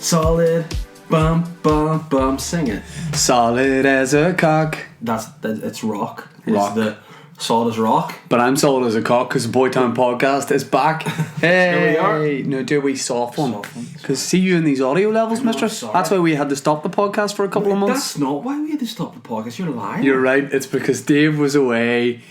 Solid, bum, sing it. Solid as a cock. It's rock. Rock. It's the solid as rock. But I'm solid as a cock because the Boytown podcast is back. Hey, Here we are. No, do we soft one? Because see you in these audio levels, mistress. sorry. That's why we had to stop the podcast for a couple of months. That's not why we had to stop the podcast. You're lying. You're right. It's because Dave was away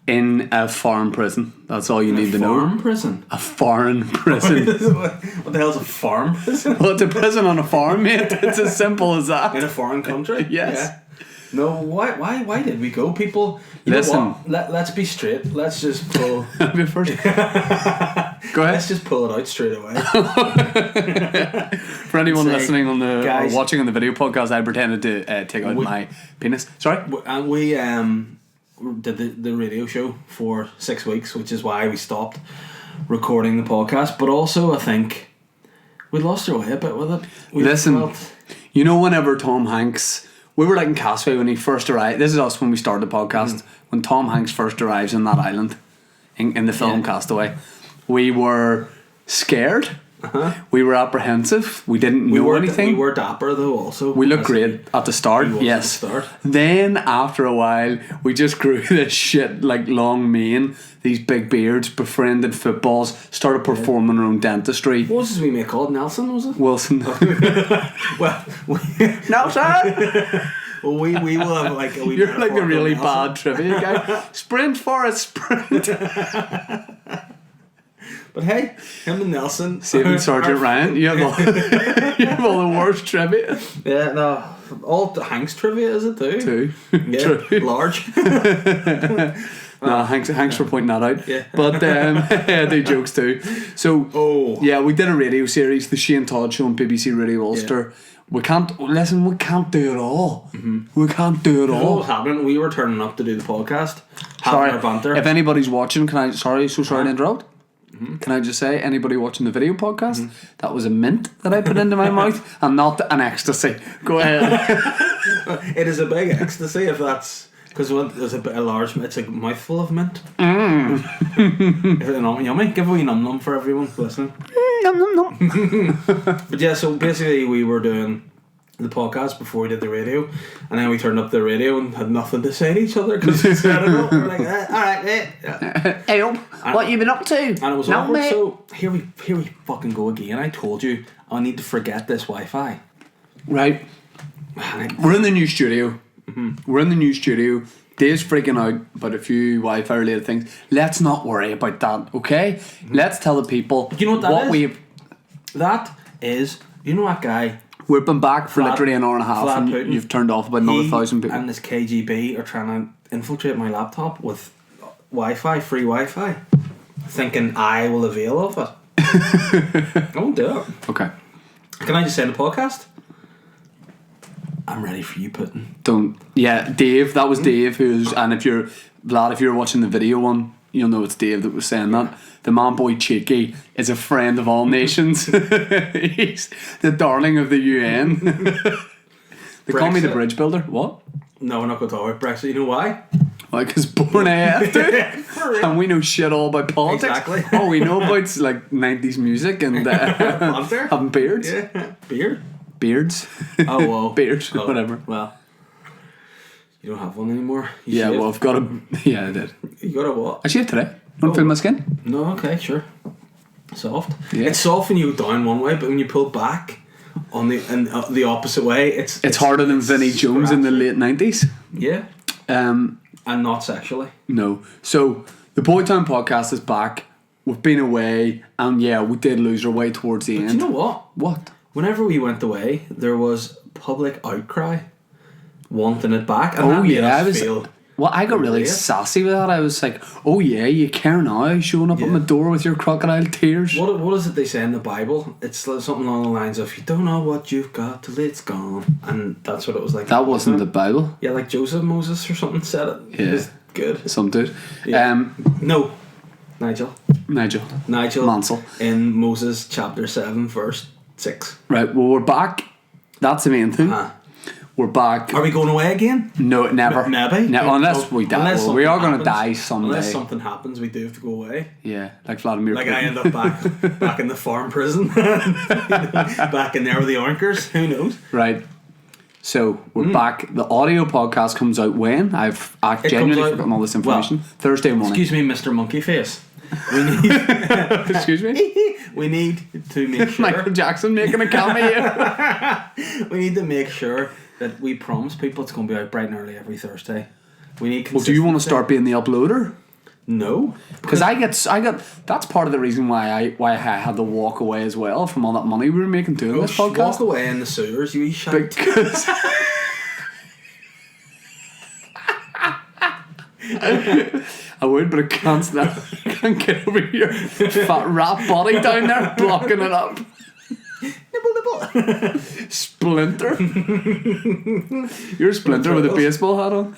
in a foreign prison. That's all you need to know. Farm prison. A foreign prison. What the hell's a farm prison? Well, it's a prison on a farm, mate. It's as simple as that. In a foreign country? Yes. Yeah. No, why did we go? People, Listen. know what? Let's be straight. Let's just pull. Be first. Go ahead. Let's just pull it out straight away. For anyone Say, listening on the guys, or watching on the video podcast, I pretended to take out my penis. Sorry. And we did the radio show for 6 weeks, which is why we stopped recording the podcast. But also, I think we lost our way a bit with it. Listen, you know, whenever Tom Hanks, we were like in Casway when he first arrived. This is us when we started the podcast. When Tom Hanks first arrives on that island in the film Castaway, we were scared. We were apprehensive. We didn't know anything. We were dapper though. Also, we looked great at the start. Yes. At the start. Then after a while, we just grew this shit like long mane, these big beards, befriended footballs, started performing our own dentistry. What was his wee mate called? Nelson, was it? Wilson. Well, Nelson. Well, we will have like a wee. You're like a really bad trivia guy. Sprint for a sprint. But hey, him and Nelson. Saving Sergeant Ryan. You have all the worst trivia. Yeah, no. All the Hanks trivia, is it too? Two. Yeah, True. large. No, Hanks for pointing that out. Yeah. But I do jokes too. So, yeah, we did a radio series, the Shane Todd Show on BBC Radio Ulster. Yeah. We can't do it all. We can't do it all. What was happening? We were turning up to do the podcast. Sorry, our banter. if anybody's watching, sorry to interrupt. Can I just say, anybody watching the video podcast, that was a mint that I put into my mouth and not an ecstasy. Go ahead. It is a big ecstasy if that's... Because there's a large... It's a mouthful of mint. Yummy. Give a wee num-num for everyone listening. Num-num-num. But yeah, so basically we were doing the podcast before we did the radio, and then we turned up the radio and had nothing to say to each other because I don't know. We're like, alright, mate. Yeah. Hey, what you been up to? And it was awkward. Mate. So here we fucking go again. I told you I need to forget this Wi-Fi. Right. We're in the new studio. We're in the new studio. Dave's freaking out about a few Wi-Fi related things. Let's not worry about that, okay? Let's tell the people. Do you know what that is? That is, you know that guy. We've been back for literally an hour and a half, and Putin, you've turned off about another 1,000 people. And this KGB are trying to infiltrate my laptop with Wi-Fi, free Wi-Fi, thinking I will avail of it. I won't do it. Okay. Can I just say in the podcast? I'm ready for you, Putin. Don't. Yeah, Dave. That was Dave. And if you're Vlad, if you're watching the video one, you'll know it's Dave that was saying that. The man boy Cheeky is a friend of all nations. He's the darling of the UN. They call me the bridge builder. What? No, we're not going to talk about Brexit. You know why? Why? Because born AF, dude. And we know shit all about politics. Exactly. All we know about like 90s music and having beards. Yeah. Beards. Oh, well. Beards. Whatever. Well, you don't have one anymore. Well, I've got a... Yeah, I did. You got a what? I shaved today. Don't feel my skin? No, okay, sure. Soft. Yeah. It's soft when you go down one way, but when you pull back on the opposite way, it's harder than Vinnie Jones in the late 90s. Yeah. And not sexually. No. So the Boytown podcast is back. We've been away, and yeah, we did lose our way towards the end. Do you know what? What? Whenever we went away, there was public outcry wanting it back, and that made us feel. Well, I got really sassy with that. I was like, "Oh yeah, you care now, showing up at my door with your crocodile tears." What is it they say in the Bible? It's something along the lines of, "You don't know what you've got till it's gone," and that's what it was like. That wasn't the Bible. Yeah, like Joseph Moses or something said it. Yeah, it was good. Some dude. Yeah. No, Nigel Mansell in Moses chapter 7 verse 6. Right. Well, we're back. That's the main thing. We're back. Are we going away again? No, never. Maybe. Unless we die. Unless We are going to something die happens. someday. Unless something happens, we do have to go away. Yeah, like Vladimir Like Putin. I end up back in the farm prison. Back in there with the oinkers. Who knows? Right. So, we're back. The audio podcast comes out when? I've genuinely forgotten all this information. Thursday morning. Excuse me, Mr. Monkey Face. We need Excuse me? we need to make sure Michael Jackson making a cameo. we need to make sure that we promise people it's going to be out bright and early every Thursday. We need Well, do you want to consistency. start being the uploader? No, Because I got. That's part of the reason why I had to walk away as well from all that money we were making doing this podcast. Walk away in the sewers, you shite. Because I would, but I can't stand. I can't get over your fat rat body down there blocking it up. Nibble. Splinter. You're Splinter with a baseball hat on.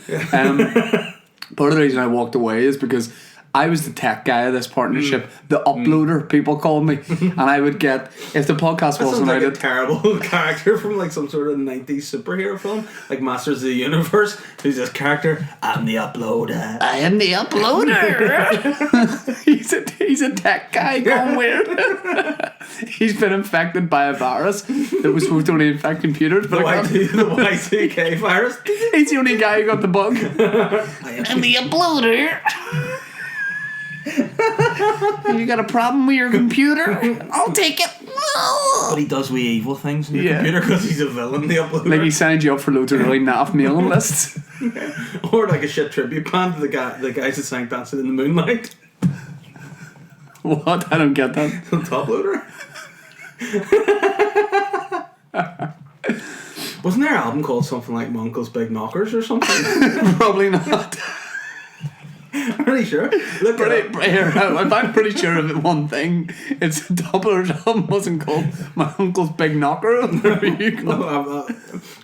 Part of the reason I walked away is because I was the tech guy of this partnership, the uploader, people called me, and I would get, if the podcast That sounds wasn't like out, a terrible character from like some sort of 90s superhero film, like Masters of the Universe. Who's this character? I'm the uploader. I am the uploader. he's a tech guy gone weird. He's been infected by a virus that was supposed to only infect computers, but The Y2K virus. he's the only guy who got the bug. I'm the uploader. You got a problem with your computer? I'll take it. But he does wee evil things in your Yeah. computer because he's a villain, the uploader. Like he signed you up for loads of really naff mailing lists. Or like a shit tribute band to the guys that sang Dancing in the Moonlight. What? I don't get that. Top loader. Wasn't there an album called something like My Uncle's Big Knockers or something? Probably not. I'm pretty sure. Look at it. I'm pretty sure of it, one thing. It's the Doppler's album wasn't called My Uncle's Big Knocker. Whatever you call it.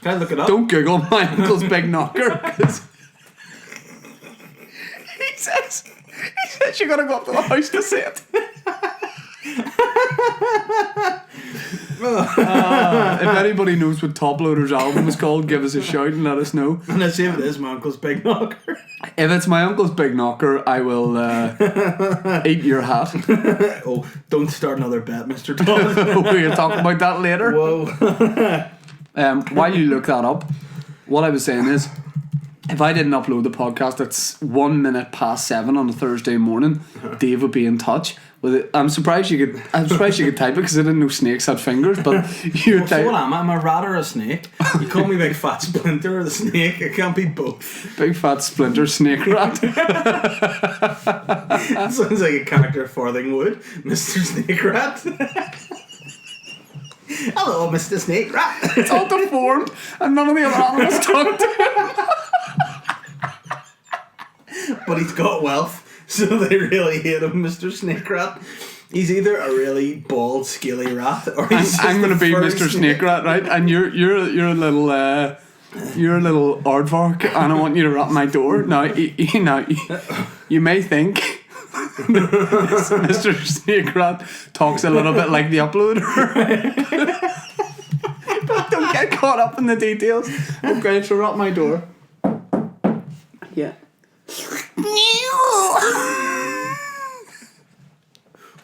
Can I look it up? Don't Google My Uncle's Big Knocker. 'Cause he says you gotta go up to the house to see it. If anybody knows what Top Loader's album is called, give us a shout and let us know. And let's see if it is My Uncle's Big Knocker. If it's My Uncle's Big Knocker, I will eat your hat. Oh, don't start another bet, Mr. Todd. We'll talk about that later. Whoa. While you look that up, what I was saying is, if I didn't upload the podcast, it's 1 minute past 7 on a Thursday morning. Dave would be in touch with it. I'm surprised you could type it because I didn't know snakes had fingers. But you Well, so what am I? Am I a rat or a snake? You call me Big Fat Splinter or the snake? It can't be both. Big fat splinter snake rat. That sounds like a character of Farthingwood, Mr. Snake Rat. Hello, Mr. Snake Rat. It's all deformed, and none of the other animals talk to him. But he's got wealth, so they really hate him, Mr. Snake Rat. He's either a really bald, scaly rat, or he's I'm going to be Mr. Snake Rat, right? And you're a little aardvark, and I want you to rat my door. Now, you may think Mr. Snake Rat talks a little bit like the uploader. But don't get caught up in the details. Okay, so rat my door. Yeah.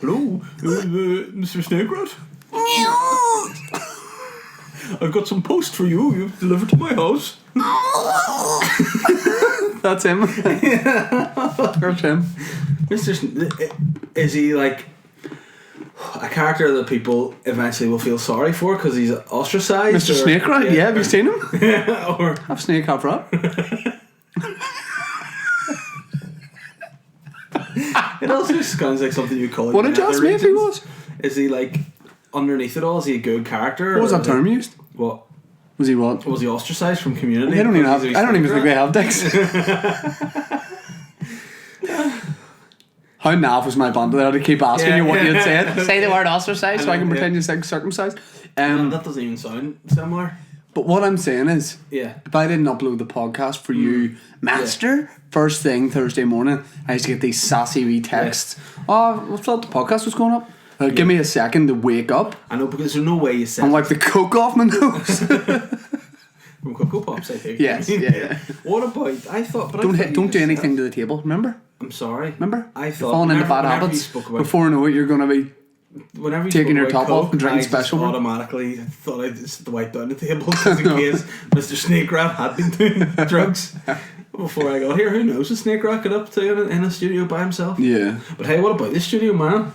Hello, Mr. Snake Rat. I've got some post for you. You've delivered to my house. That's him. That's him. Is he like a character that people eventually will feel sorry for because he's ostracized? Mr. Snake Rat? Yeah, have you seen him? Or Have snake, have rat. it also just sounds like something you call. What did you ask me if he was? Is he like underneath it all? Is he a good character? What was that term used? What Was he what? was he ostracized from community? I don't even Because think they have dicks. How naff was my band that I had to keep asking you what you'd said? Say the word ostracized so I can pretend you said circumcised. that doesn't even sound similar. But what I'm saying is, Yeah. if I didn't upload the podcast for you, Master, first thing Thursday morning, I used to get these sassy wee texts. Oh, I thought the podcast was going up. Give me a second to wake up I know, because there's no way you said and wipe the coke off my nose. From Cocoa Pops, I think. Yes, yeah. What about? I thought, but Don't do anything to the table. Remember? I'm sorry. Remember? I thought you're falling into bad whenever habits. you spoke about, Before you know it, you're gonna be whenever you taking spoke your about top Coke, off and drinking I special. just automatically thought I'd just wipe down the table just in case Mr. Snake Rat had been doing drugs before I got here. Who knows what Snake Rat got up to in a studio by himself? Yeah. But hey, what about this studio, man?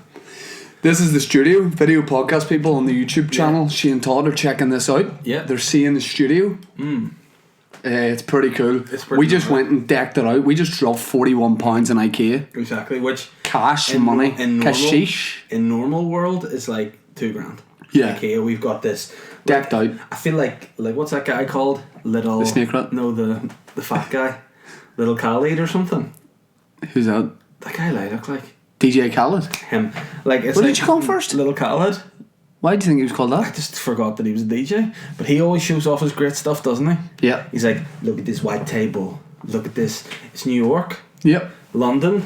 This is the studio. Video podcast people on the YouTube channel. She and Todd are checking this out. Yeah. They're seeing the studio. It's pretty cool. We just went and decked it out. We just dropped £41 in IKEA. Exactly, which Cash money. Cashish. In normal world is like $2,000. Yeah. IKEA, we've got this Decked out. I feel like what's that guy called? Little The Snake Rat? No, the fat guy. Little Khalid or something. Who's that? That guy I look like. DJ Khaled. Him. Like it's What like did you call him first? Little Khalid. Why do you think he was called I that? just forgot that he was a DJ. But he always shows off his great stuff, doesn't he? Yeah. He's like, look at this white table. Look at this. It's New York, Yep. London,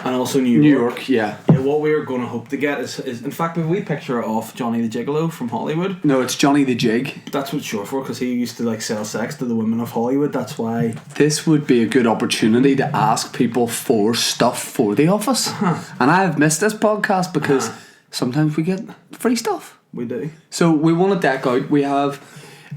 and also New New York. York, yeah. Yeah, what we were going to hope to get is in fact, we picture of Johnny the Gigolo from Hollywood. No, it's Johnny the Jig. That's what it's short for, because he used to like sell sex to the women of Hollywood. That's why. This would be a good opportunity to ask people for stuff for the office. And I have missed this podcast because sometimes we get free stuff. We do. So we want to deck out. We have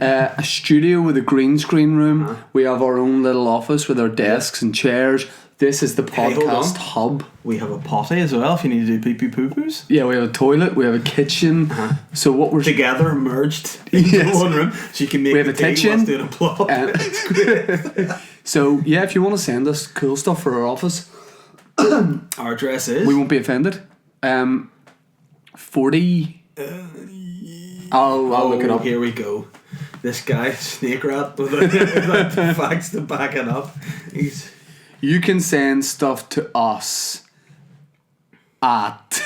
a studio with a green screen room. We have our own little office with our desks and chairs. This is the Hey, hold podcast on. hub. We have a potty as well if you need to do pee pee poo poos. Yeah, we have a toilet. We have a kitchen. So what we're Together, merged into one room, so you can make We have the a tea kitchen. whilst doing a plot. It's great. So yeah, if you want to send us cool stuff for our office, Our address is. we won't be offended. 40. I'll look it up. Here we go. This guy, Snake Rat, without the facts to back it up. You can send stuff to us at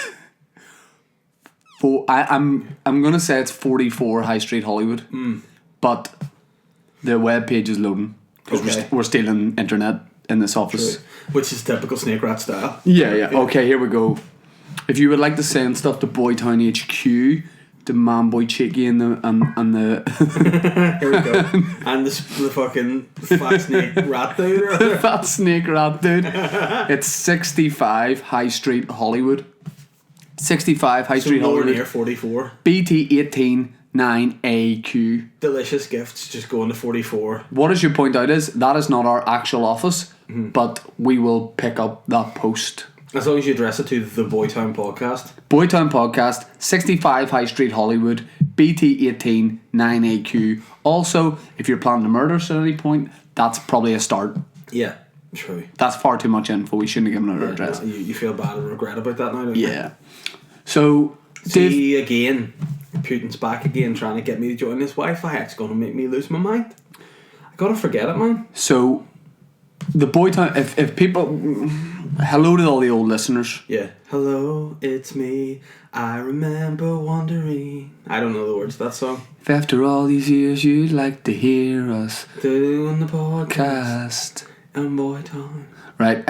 I'm gonna say it's 44 High Street Hollywood, but the web page is loading because Okay. we're stealing internet in this office. Which is typical Snake Rat style. Yeah. Okay, here we go. If you would like to send stuff to Boytown HQ, to Man Boy Cheeky and the Here we go. And the fucking fat Snake Rat dude. Or Fat Snake Rat dude. It's 65 High Street Hollywood. 65 High so Street nowhere Hollywood. near 44. BT 18 9AQ. Delicious gifts just going to 44. What I should point out is that is not our actual office, but we will pick up that post. As long as you address it to the Boytown podcast. Boytown Podcast, 65 High Street Hollywood, BT 18 9AQ. Also, if you're planning to murder us at any point, that's probably a start. Yeah, true. That's far too much info. We shouldn't have given our address. You feel bad and regret about that now, don't you? Yeah. So, Dave, See, again, Putin's back again trying to get me to join this Wi-Fi. It's going to make me lose my mind. I gotta forget it, man. so the Boytown, if people, hello to all the old listeners. Yeah. Hello, it's me. I remember wandering. I don't know the words to that song. If after all these years you'd like to hear us Doing the podcast cast. and Boytown. Right,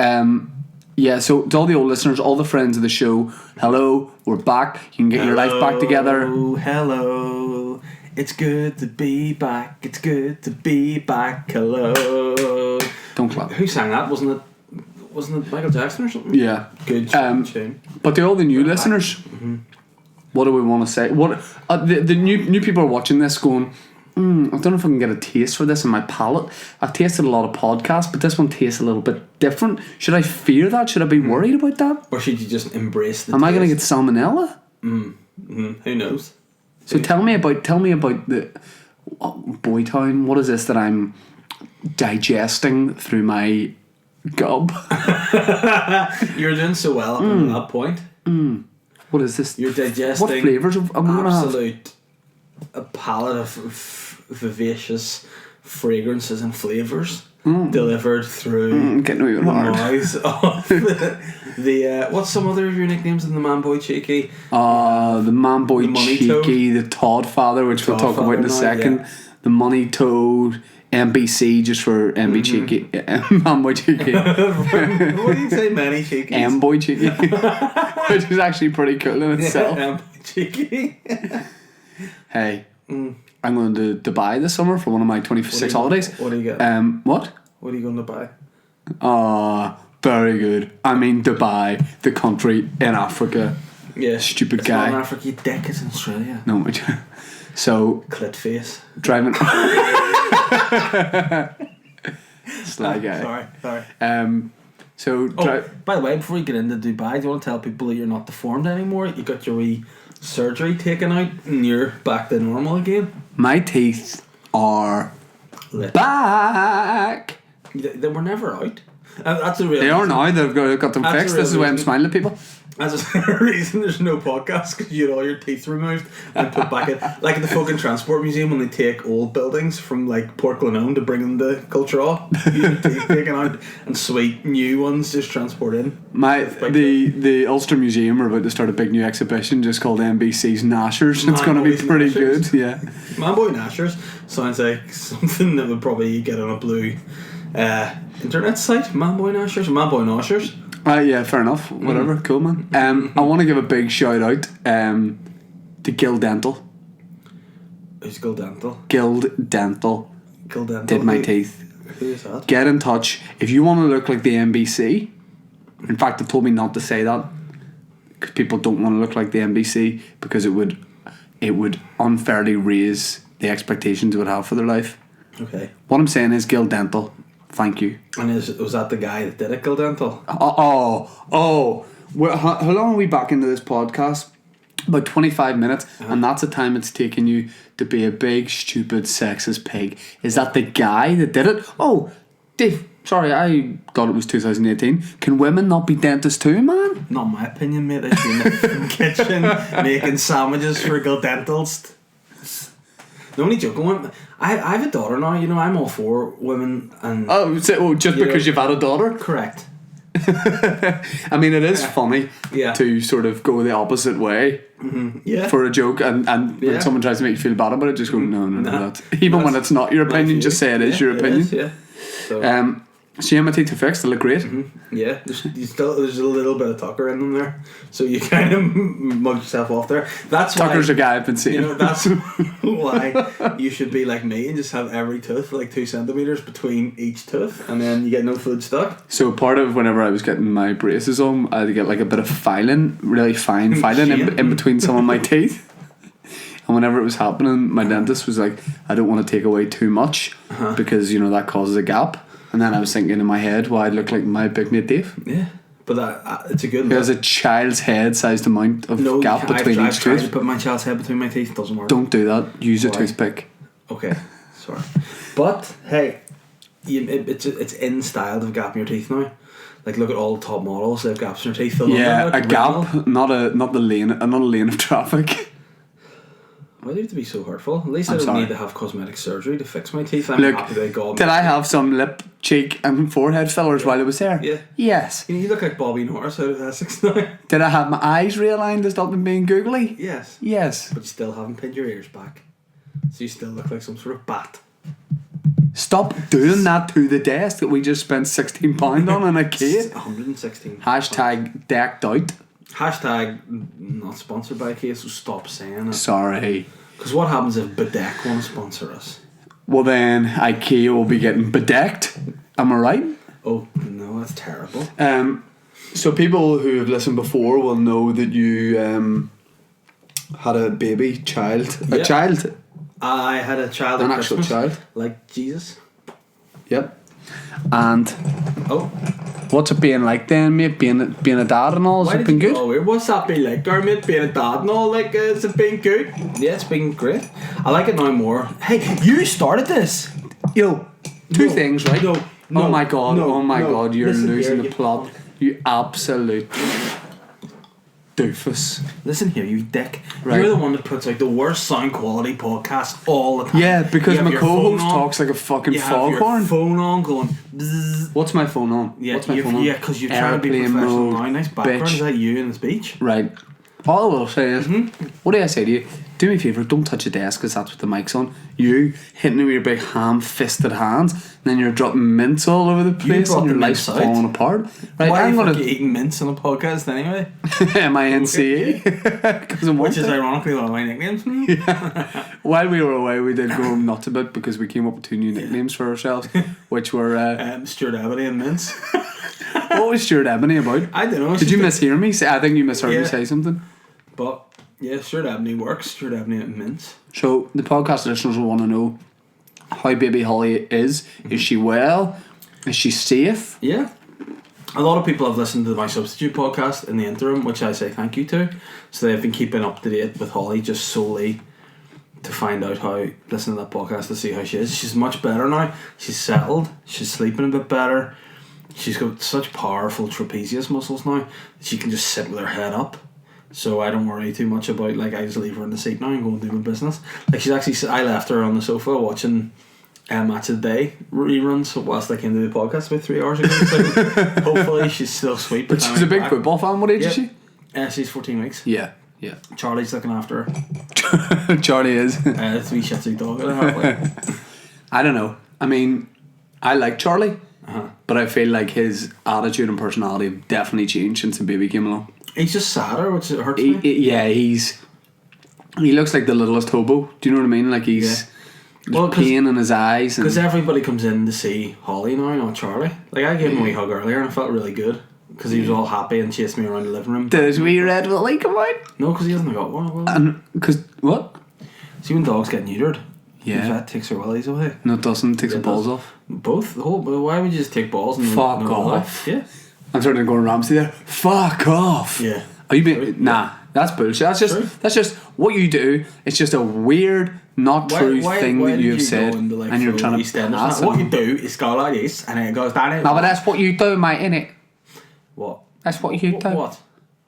yeah, so to all the old listeners, all the friends of the show, hello, we're back. You can get your life back together. Hello, it's good to be back. It's good to be back. Hello. Don't clap. Who sang that? Wasn't it Michael Jackson or something? Yeah. Good tune. But to all the new listeners, what do we want to say? What the new people are watching this going, I don't know if I can get a taste for this in my palate. I've tasted a lot of podcasts, but this one tastes a little bit different. Should I fear that? Should I be worried about that? Or should you just embrace the Am I going to get taste? salmonella? Who knows? So tell me about the Boytown. What is this that I'm digesting through my gob? You're doing so well up until that point. What is this? You're digesting. What flavours am I going to have? Absolute a palette of vivacious fragrances and flavours delivered through Getting even the hard. mouths of the what's some other of your nicknames in the Man Boy Cheeky? The Man Boy The Money Cheeky, the Todd Father, which we'll talk about in a Todd second. Father, The Money Toad, MBC, just for MB Cheeky, Man Boy Cheeky, What do you say, Manny Cheeky? M Boy Cheeky, which is actually pretty cool in itself. M Boy Cheeky. Hey, I'm going to Dubai this summer for one of my 26 holidays. What are you getting? What? What are you going to buy? Very good. I mean Dubai, the country in Africa. Yeah. Stupid it's guy. Not in Africa, you dick, it's in Australia. No, so... Clit face. Driving... Sly guy. Sorry. So... by the way, before you get into Dubai, do you want to tell people that you're not deformed anymore? You got your wee surgery taken out and you're back to normal again? My teeth are back. They were never out. That's a real. They are now. They've got them fixed. This is why I'm smiling at people. That's a reason there's no podcast, because you had all your teeth removed and put back in. Like at the fucking Transport Museum when they take old buildings from like Port Glenone to bring them to Cultural. Your teeth taken out and sweet new ones just transport in. The Ulster Museum are about to start a big new exhibition just called NBC's Nashers. It's going to be pretty good. Yeah. Man Boy Nashers sounds like something that would probably get on a blue internet site. Man Boy Nashers, Man Boy Nashers. Yeah, fair enough. Whatever, cool, man. I want to give a big shout out to Guild Dental. Who's Guild Dental? Guild Dental. Guild Dental. Did my teeth. Who is that? Get in touch if you want to look like the NBC. In fact, they told me not to say that because people don't want to look like the NBC because it would unfairly raise the expectations it would have for their life. Okay. What I'm saying is Guild Dental. Thank you. And was that the guy that did it, Guild Dental? How long are we back into this podcast? About 25 minutes, and that's the time it's taken you to be a big, stupid, sexist pig. Is that the guy that did it? Oh, Dave, sorry, I thought it was 2018. Can women not be dentists too, man? Not my opinion, mate. I've been in the kitchen making sandwiches for Guild Dentals. The only joking, I have a daughter now. You know, I'm all for women and. Just because you've had a daughter? Correct. I mean, it is funny to sort of go the opposite way for a joke, and when someone tries to make you feel bad about it, just go no. Even when it's not your opinion, just say it is your opinion. It is, so. So my teeth are fixed. They look great. Yeah, there's a little bit of Tucker in them there, so you kind of mug yourself off there. That's Tucker's a guy I've been seeing. You know, that's why you should be like me and just have every tooth like 2 centimeters between each tooth, and then you get no food stuck. So part of whenever I was getting my braces on, I had to get like a bit of filing, really fine filing in between some of my teeth. And whenever it was happening, my dentist was like, "I don't want to take away too much because that causes a gap." And then I was thinking in my head, well, I look like my big mate Dave. Yeah, but that it's a good. There's a child's head-sized amount of gap between each tooth. I've tried to put my child's head between my teeth. It doesn't work. Don't do that. Use a toothpick. Okay, sorry. But hey, it's in style to have a gap in your teeth now. Like look at all the top models; they have gaps in their teeth. Yeah, a gap, not a lane of traffic. Why do you have to be so hurtful? At least I don't need to have cosmetic surgery to fix my teeth. I'm happy they got. Did I have some lip, cheek, and forehead fillers while I was there? Yeah. Yes. You look like Bobby Norris out of Essex now. Did I have my eyes realigned to stop them being googly? Yes. Yes. But you still haven't pinned your ears back, so you still look like some sort of bat. Stop doing that to the desk that we just spent £16 on in a case. 116. Hashtag decked out. Hashtag not sponsored by a case, so stop saying it. Sorry. Because what happens if Bedeck want to sponsor us? Well then, IKEA will be getting bedecked. Am I right? Oh, no, that's terrible. So people who have listened before will know that you had a child. A child? I had a child at Christmas. An actual child. Like Jesus. Yep. And what's it being like then, mate? Being a dad and all? Has it been good? What's that been like, mate? Being a dad and all? Like, has it been good? Yeah, it's been great. I like it now more. Hey, you started this. Yo, two things, right? No. Oh my god, you're losing the plot. You absolute doofus. Listen here, you dick. Right. You're the one that puts out the worst sound quality podcast all the time. Yeah, because my co-host talks like a fucking foghorn. You have your phone on going bzzz. What's my phone on? Yeah, What's my phone on? Yeah, because you're trying to be professional now. Nice background. Bitch. Is that you in the speech? Right. All I will say is, what do I say to you? Do me a favour, don't touch the desk because that's what the mic's on. You hitting it with your big ham-fisted hands, and then you're dropping mints all over the place and your life's falling apart. Right, why are you eating mints on a podcast anyway? M-I-N-C-E. Which is ironically one of my nicknames. Yeah. While we were away, we did go nuts a bit because we came up with 2 new nicknames for ourselves, which were... Stuart Ebony and Mints. What was Stuart Ebony about? I don't know. Did you mishear me? I think you misheard me say something. But... yeah, Stuart Ebony works. Stuart Ebony and Mints. So the podcast listeners will want to know how baby Holly is. Is she well? Is she safe? Yeah. A lot of people have listened to my substitute podcast in the interim, which I say thank you to. So they've been keeping up to date with Holly just solely to find out how, listen to that podcast to see how she is. She's much better now. She's settled. She's sleeping a bit better. She's got such powerful trapezius muscles now that she can just sit with her head up. So I don't worry too much about, like, I just leave her in the seat now and go and do my business. Like, she's actually, I left her on the sofa watching Match of the Day reruns whilst I came to the podcast about 3 hours ago. So hopefully she's still sweet. But she's a big football fan. What age is she? She's 14 weeks. Yeah. Charlie's looking after her. Charlie is. 3 Shih Tzu dog and a half. I don't know. I mean, I like Charlie, but I feel like his attitude and personality have definitely changed since the baby came along. He's just sadder, which hurts me. He looks like the littlest hobo. Do you know what I mean? Like there's pain in his eyes. Because everybody comes in to see Holly now, not Charlie. Like, I gave him a wee hug earlier and I felt really good because he was all happy and chased me around the living room. Does wee red Willie come out? No, because he hasn't got one. And because what? See, when dogs get neutered, the vet takes their willies away. No, it doesn't. Takes the balls off. Both. The whole. Why would you just take balls and fuck off? Yeah. I'm starting to go Ramsey there. Fuck off. Yeah. Are you being? Nah, that's bullshit. That's just what you do. It's just a weird, not true thing that you've said, and you're trying to pass What you do is go like this, and then it goes down. No, but that's what you do, mate, innit? What? That's what you do.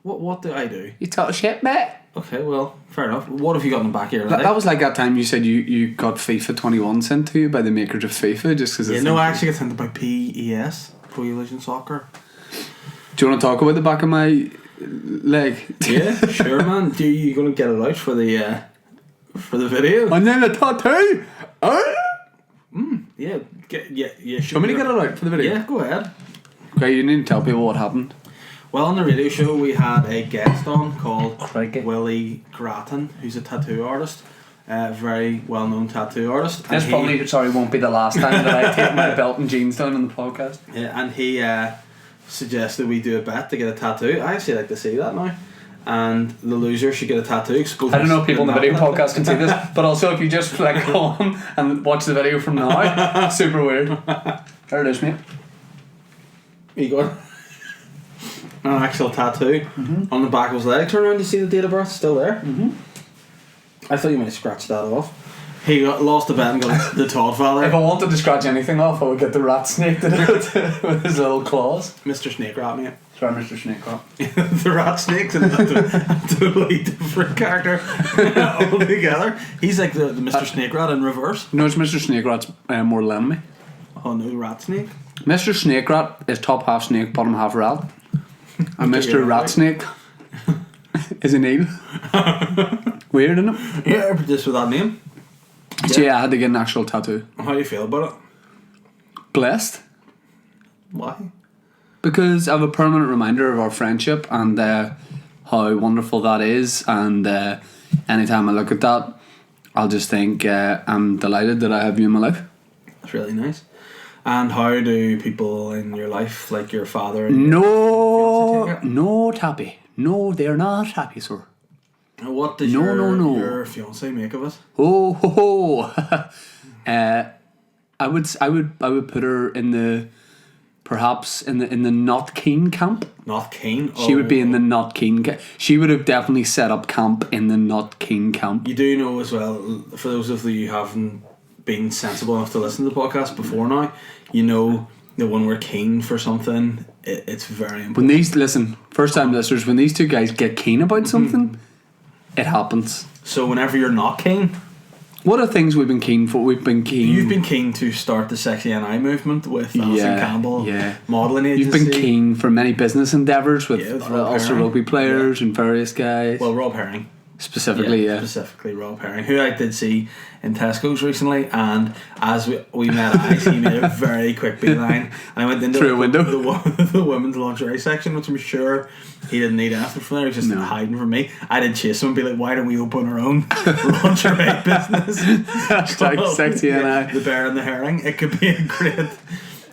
What do I do? You talk shit, mate. Okay, well, fair enough. What have you got in the back here? That was like that time you said you got FIFA 21 sent to you by the makers of FIFA just because. Yeah, no, I actually got sent by PES, Pro Evolution Soccer. Do you want to talk about the back of my leg? Yeah, sure, man. Do you going to get it out for the video? And then the tattoo. Yeah. Show me to get it out for the video. Yeah, go ahead. Okay, you need to tell people what happened. Well, on the radio show we had a guest on called Crikey. Willie Grattan, who's a tattoo artist, a very well-known tattoo artist. This probably won't be the last time that I take my belt and jeans down on the podcast. Yeah, and he suggested we do a bet to get a tattoo. I actually like to see that now. And the loser should get a tattoo. I don't know if people in the video podcast can see this, but also if you just flick on and watch the video from now, super weird. There it is, mate. You got an actual tattoo on the back of his leg. Turn around to see the date of birth. Still there. I thought you might scratch that off. He lost the bet and got the Todd father. If I wanted to scratch anything off, I would get the rat snake to do it with his little claws. Mr. Snake Rat, mate. Sorry, Mr. Snake Rat. The rat snake's a totally different character altogether. He's like the Mr. Snake Rat in reverse. No, it's Mr. Snake Rat's more lemmy. Oh no, Rat Snake. Mr. Snake Rat is top half snake, bottom half rat. And Mr. Rat Snake is an eel. Weird, isn't it? Yeah, but just with that name. So yeah, I had to get an actual tattoo. How do you feel about it? Blessed. Why? Because I have a permanent reminder of our friendship and how wonderful that is, and anytime I look at that, I'll just think I'm delighted that I have you in my life. That's really nice. And how do people in your life, like your father and not happy. No, they're not happy, sir. What does your fiance make of it? I would put her in the perhaps in the not keen camp. Not keen? She would be in the not keen camp. She would have definitely set up camp in the not keen camp. You do know as well, for those of you who haven't been sensible enough to listen to the podcast before now, you know that when we're keen for something, it's very important. First time listeners, when these two guys get keen about something, it happens. So whenever you're not keen, What are things we've been keen for? We've been keen. You've been keen to start the Sexy NI movement with Alison Campbell, modelling agency. You've been keen for many business endeavours with also Herring. rugby players and various guys. Well, Rob Herring. Specifically Rob Herring, who I did see in Tesco's recently, and as we met eyes, he made a very quick beeline, and I went into through a window the women's lingerie section, which I'm sure he didn't need anything from there. He was just hiding from me. I did chase him and be like, why don't we open our own lingerie business? Hashtag Sexy NI. The Bear and the Herring. It could be a great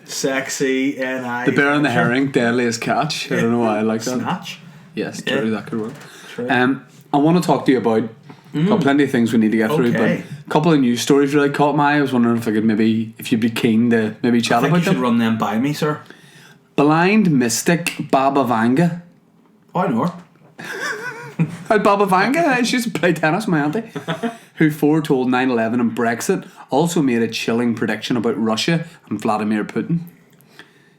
Sexy NI. The Bear and the Herring, deadliest catch. I don't know why I like that. Snatch. Yes, true, that could work. True. I want to talk to you about got plenty of things we need to get through, but a couple of news stories really caught my eye. I was wondering if you'd be keen to maybe chat about them. You should run them by me, sir. Blind mystic Baba Vanga. Oh, I know her. Baba Vanga, she used to play tennis, my auntie, who foretold 9/11 and Brexit, also made a chilling prediction about Russia and Vladimir Putin.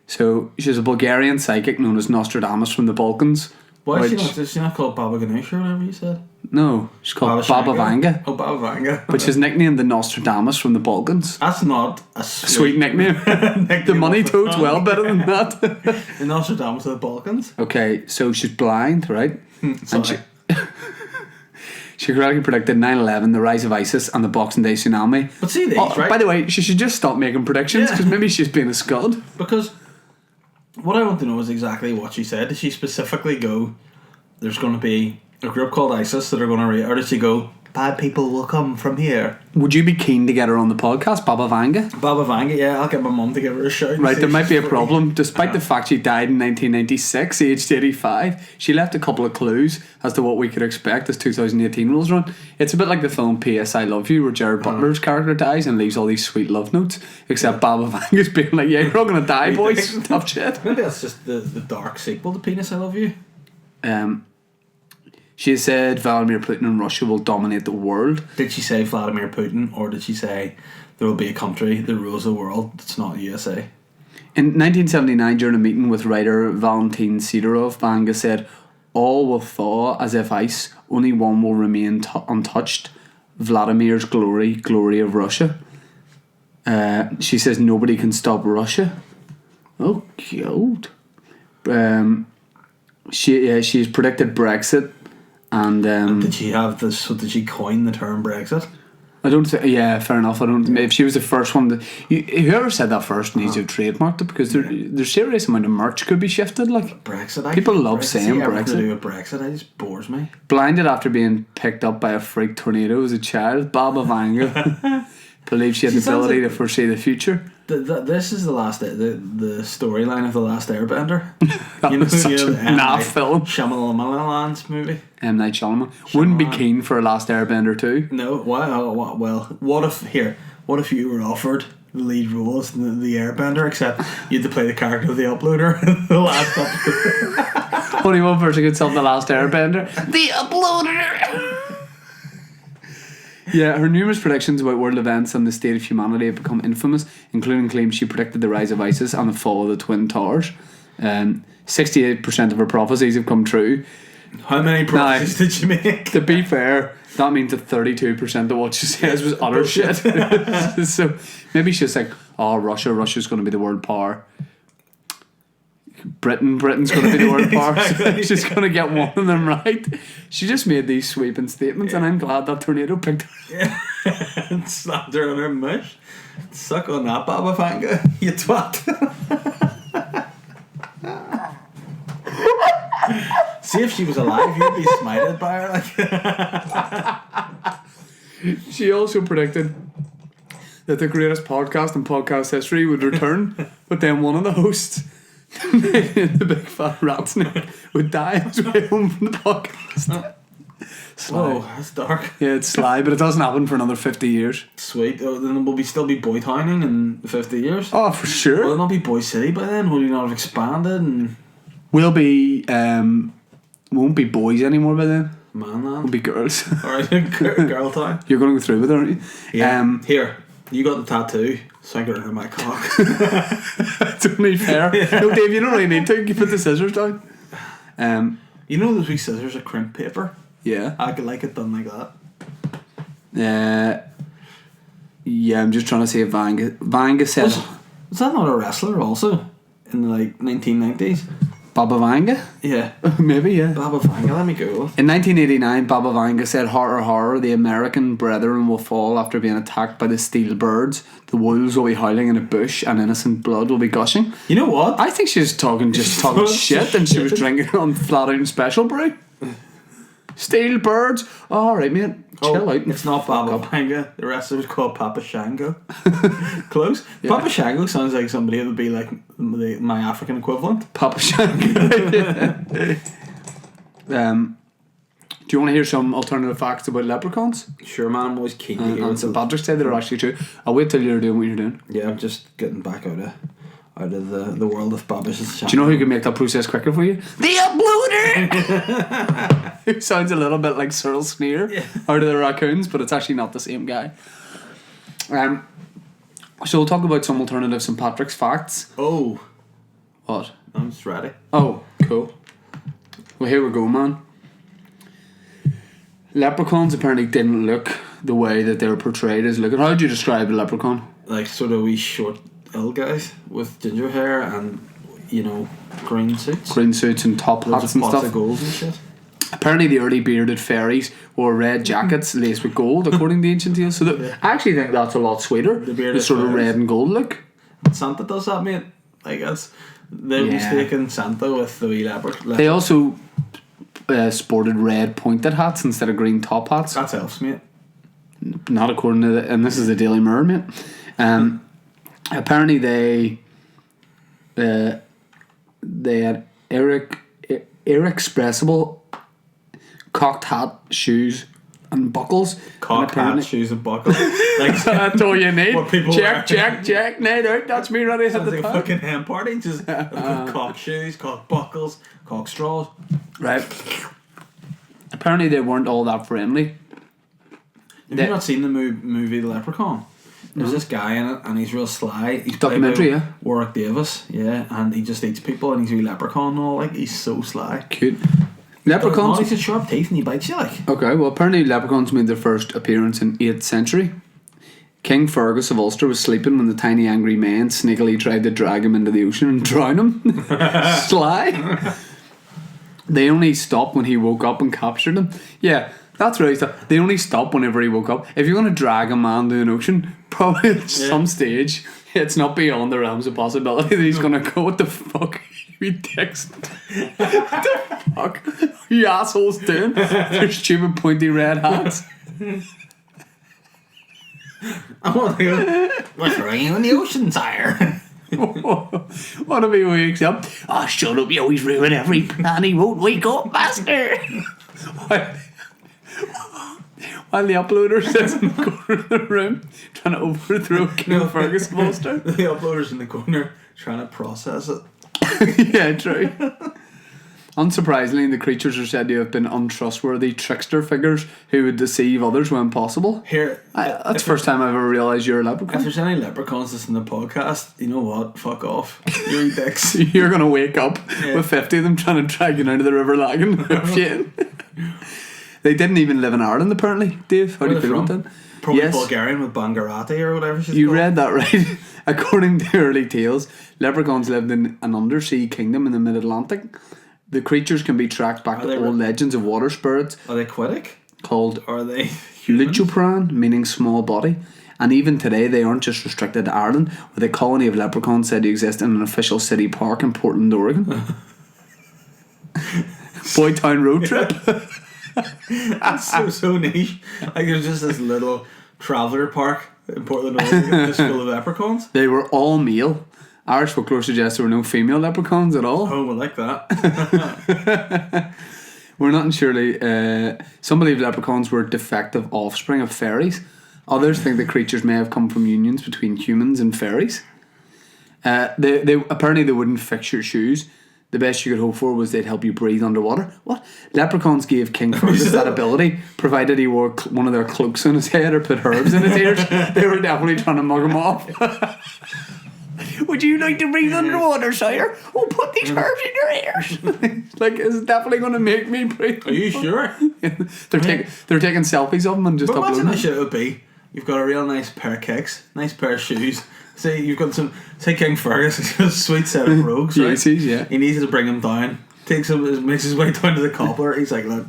So she's a Bulgarian psychic known as Nostradamus from the Balkans. Why is she not called Baba Ganoush or whatever you said? No, she's called Baba Vanga. Oh, Baba Vanga. But she's nicknamed the Nostradamus from the Balkans. That's not a sweet nickname. The money toad's well better than that. The Nostradamus of the Balkans. Okay, so she's blind, right? And she correctly predicted 9/11, the rise of ISIS, and the Boxing Day tsunami. But see these, right? By the way, she should just stop making predictions because maybe she's being a scud. Because what I want to know is exactly what she said. Did she specifically go, there's going to be a group called ISIS that are going to or did she go, bad people will come from here? Would you be keen to get her on the podcast, Baba Vanga? Baba Vanga, yeah, I'll get my mum to give her a shout. Right, there might be a problem. Despite the fact she died in 1996, aged 85, she left a couple of clues as to what we could expect as 2018 rolls around. It's a bit like the film P.S. I Love You, where Jared Butler's character dies and leaves all these sweet love notes, except Baba Vanga's being like, yeah, you're all going to die, boys. Tough shit. Maybe that's just the dark sequel to Penis I Love You. She said Vladimir Putin and Russia will dominate the world. Did she say Vladimir Putin, or did she say there will be a country that rules the world that's not USA? In 1979, during a meeting with writer Valentin Sidorov, Vanga said, all will thaw as if ice, only one will remain untouched, Vladimir's glory of Russia. She says nobody can stop Russia. Oh, cute. She's predicted Brexit. And did she have this? So did she coin the term Brexit? I don't think. Yeah, fair enough. I don't. If she was the first one, whoever said that first needs to have trademarked it because there's serious amount of merch could be shifted. Like Brexit, people love saying Brexit. To do with Brexit, it just bores me. Blinded after being picked up by a freak tornado as a child, Baba Vanga believed she had the ability to foresee the future. This is the storyline of The Last Airbender. That was such a naff film. Shyamalan's movie. M. Night Shyamalan. Wouldn't be keen for a Last Airbender too. No. Well, what if you were offered the lead roles in the Airbender, except you had to play the character of the uploader? The last uploader. Only one person could solve The Last Airbender. The uploader. Yeah, her numerous predictions about world events and the state of humanity have become infamous, including claims she predicted the rise of ISIS and the fall of the Twin Towers. 68% of her prophecies have come true. How many prophecies did she make? To be fair, that means that 32% of what she says was utter shit. So maybe she's like, oh, Russia's going to be the world power. Britain's going to be the world power. Exactly. So she's going to get one of them right. She just made these sweeping statements, and I'm glad that tornado picked her. Yeah. And slapped her on her mush. Suck on that, Baba Vanga, you twat. See if she was alive, you'd be smited by her. Like. She also predicted that the greatest podcast in podcast history would return, but then one of the hosts, the big fat rat snake, would die on his way home from the podcast. Oh, that's dark. Yeah, it's sly, but it doesn't happen for another 50 years. Sweet. Oh, then will we still be Boytowning in 50 years? Oh, for sure. Will it not be Boy City by then? Will you not have expanded? And we'll be, won't be boys anymore by then. Manland. We'll be girls. Alright, girl time. You're going to go through with it, aren't you? Yeah. Here, you got the tattoo. Sink it into my cock. It's only fair. Yeah. No, Dave, you don't really need to. You put the scissors down. You know those wee scissors of crimp paper? Yeah. I could like it done like that. Yeah, I'm just trying to see if Vanga said... Was that not a wrestler also? In the 1990s? Baba Vanga? Yeah. Maybe, yeah. Baba Vanga, let me Google it. In 1989, Baba Vanga said, "Horror, horror, the American brethren will fall after being attacked by the steel birds. The wolves will be howling in a bush and innocent blood will be gushing." You know what? I think she was talking shit and she was drinking on flat out and special brew. Steel birds. Oh, alright, mate. Chill out. It's not Baba Vanga. The wrestler was called Papa Shango. Close. Yeah. Papa Shango sounds like somebody that would be like my African equivalent. Papa Shango. Do you want to hear some alternative facts about leprechauns? Sure, man. I'm always keen to hear. On St. Patrick's Day, they're actually true. I'll wait till you're doing what you're doing. Yeah, I'm just getting back out of the world of Baba Shango. Do you know who can make that process quicker for you? The uploader! Who sounds a little bit like Cyril Sneer out of the Raccoons, but it's actually not the same guy. So we'll talk about some alternative St. Patrick's facts. Oh. What? I'm just ready. Oh, cool. Well, here we go, man. Leprechauns apparently didn't look the way that they were portrayed as looking. How would you describe a leprechaun? Like sort of wee short, ill guys with ginger hair and, green suits. Green suits and top hats and stuff. Of gold and shit. Apparently the early bearded fairies wore red jackets laced with gold, according to ancient tales. So I actually think that's a lot sweeter. The sort of red and gold look. Santa does that, mate. They're mistaken Santa with the wee leopard. They also sported red pointed hats instead of green top hats. That's elves, mate. Not according to and this is the Daily Mirror, mate. Apparently they had irrepressible cocked hat, shoes, and buckles. Cocked hat, shoes, and buckles. That's all you need. Check. Night out. That's me ready to hit the like a fucking hen party. Just cock shoes, cock buckles, cock straws. Right. Apparently they weren't all that friendly. Have you not seen the movie The Leprechaun? There's this guy in it, and he's real sly. He's documentary, yeah. Warwick Davis, yeah, and he just eats people, and he's a wee leprechaun and all. He's so sly. Cute. Leprechauns. He's got sharp teeth, and he bites you like. Okay, well, apparently leprechauns made their first appearance in 8th century. King Fergus of Ulster was sleeping when the tiny angry men sneakily tried to drag him into the ocean and drown him. Sly. They only stopped when he woke up and captured him. Yeah. That's right. They only stop whenever he woke up. If you're going to drag a man to an ocean, probably at some stage, it's not beyond the realms of possibility that he's going to go, "What the fuck are you dicks? What the fuck are you assholes doing? Your stupid pointy red hats." I want to go, "What's wrong in the ocean, sire?" What if he wakes up? "Oh, shut up, you always ruin every plan. He won't wake up, master." While the uploader sits in the corner of the room trying to overthrow King Fergus of Ulster. The uploader's in the corner trying to process it. Yeah, true. Unsurprisingly, the creatures are said to have been untrustworthy trickster figures who would deceive others when possible. That's the first time I've ever realised you're a leprechaun. If there's any leprechauns listening to the podcast, you know what? Fuck off. You're dicks. You're going to wake up with 50 of them trying to drag you out of the River Lagan. Shit. They didn't even live in Ireland, apparently. Dave, how do you feel about that? Probably Bulgarian with Bangarati or whatever she's You called. read that right. According to early tales, leprechauns lived in an undersea kingdom in the mid-Atlantic. The creatures can be tracked back to old legends of water spirits. Are they aquatic? Called Are they Lichopran, meaning small body. And even today, they aren't just restricted to Ireland, with a colony of leprechauns said to exist in an official city park in Portland, Oregon. Boytown road trip. That's so niche. Like there's just this little traveller park in Portland, Oregon, just full of leprechauns. They were all male. Irish folklore suggests there were no female leprechauns at all. Oh, we like that. We're not surely. Some believe leprechauns were defective offspring of fairies. Others think the creatures may have come from unions between humans and fairies. They apparently they wouldn't fix your shoes. The best you could hope for was they'd help you breathe underwater. What? Leprechauns gave King Fergus that ability, provided he wore one of their cloaks on his head or put herbs in his ears. They were definitely trying to mug him off. "Would you like to breathe underwater, sire? Oh, put these herbs in your ears." Like, it's definitely going to make me breathe. Are you sure? They're taking selfies of him and just But imagine uploading how it. shit it would be. you've got a real nice pair of kicks, nice pair of shoes. Say you've got say King Fergus, he's got a sweet set of brogues, right? Yeah. He needs to bring him down. Makes his way down to the cobbler. He's like, look,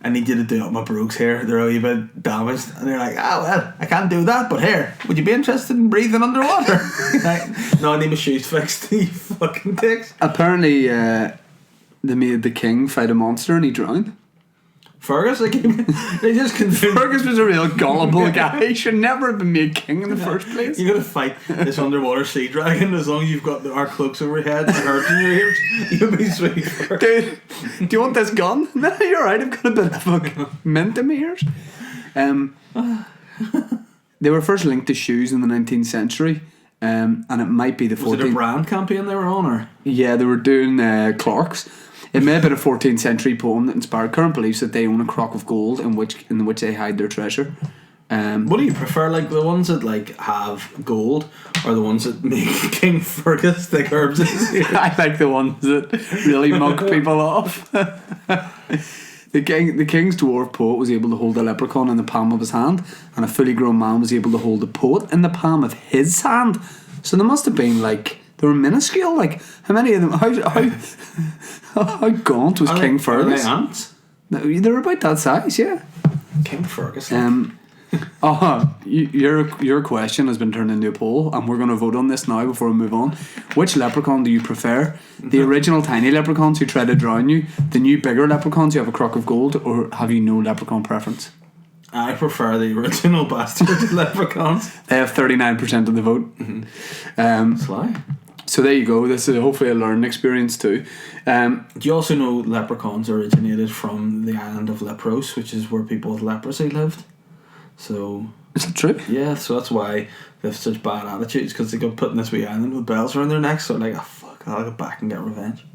I need you to do up my brogues here. They're a wee bit damaged. And they're like, well, I can't do that, but here, would you be interested in breathing underwater? Like, no, I need my shoes fixed. He fucking dicks. Apparently, they made the king fight a monster and he drowned. Fergus, like, they just convinced. Fergus was a real gullible guy. He should never have been made king in the first place. You gotta fight this underwater sea dragon as long as you've got our cloaks over your head and herbs in your ears. You'll be sweet. Dude, do you want this gun? No, you're right. I've got a bit of fucking mint in my ears. They were first linked to shoes in the 19th century. And it might be the 14th. Was it a brand campaign they were on, or? Yeah, they were doing Clark's. It may have been a 14th century poem that inspired current beliefs that they own a crock of gold in which they hide their treasure. What do you prefer, like the ones that like have gold, or the ones that make King Fergus stick herbs in his ear? I like the ones that really mug people off. The king's dwarf poet was able to hold a leprechaun in the palm of his hand, and a fully grown man was able to hold a poet in the palm of his hand. So there must have been like. They were minuscule. Like how many of them? How gaunt was King Fergus? Are they ants? No, they were about that size. Yeah. King Fergus. Your question has been turned into a poll, and we're going to vote on this now before we move on. Which leprechaun do you prefer? The original tiny leprechauns who try to drown you, the new bigger leprechauns who have a crock of gold, or have you no leprechaun preference? I prefer the original bastard leprechauns. They have 39% of the vote. Mm-hmm. Sly. So there you go. This is hopefully a learning experience too. Do you also know leprechauns originated from the island of Lepros, which is where people with leprosy lived? So is that true? Yeah, so that's why they have such bad attitudes, because they got put in this wee island with bells around their necks. So like, oh fuck, I'll go back and get revenge.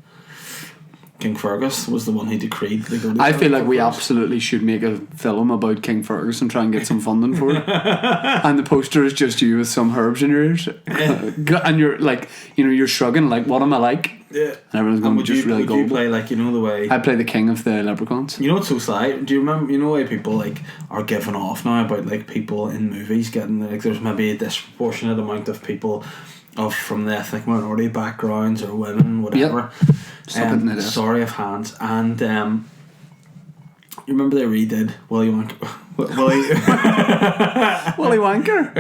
King Fergus was the one who decreed they go to. I feel like we absolutely should make a film about King Fergus and try and get some funding for it. And the poster is just you with some herbs in your ears, and you're like, you're shrugging like, "What am I like?" Yeah, and everyone's going just really gullible. You play like the way I play the king of the leprechauns. You know what's so sly? Do you remember? You know why people like are giving off now about like people in movies getting like there's maybe a disproportionate amount of people from the ethnic minority backgrounds or women, whatever. Yep. Sorry of hands. And you remember they redid Willy Wonker Willy Wonker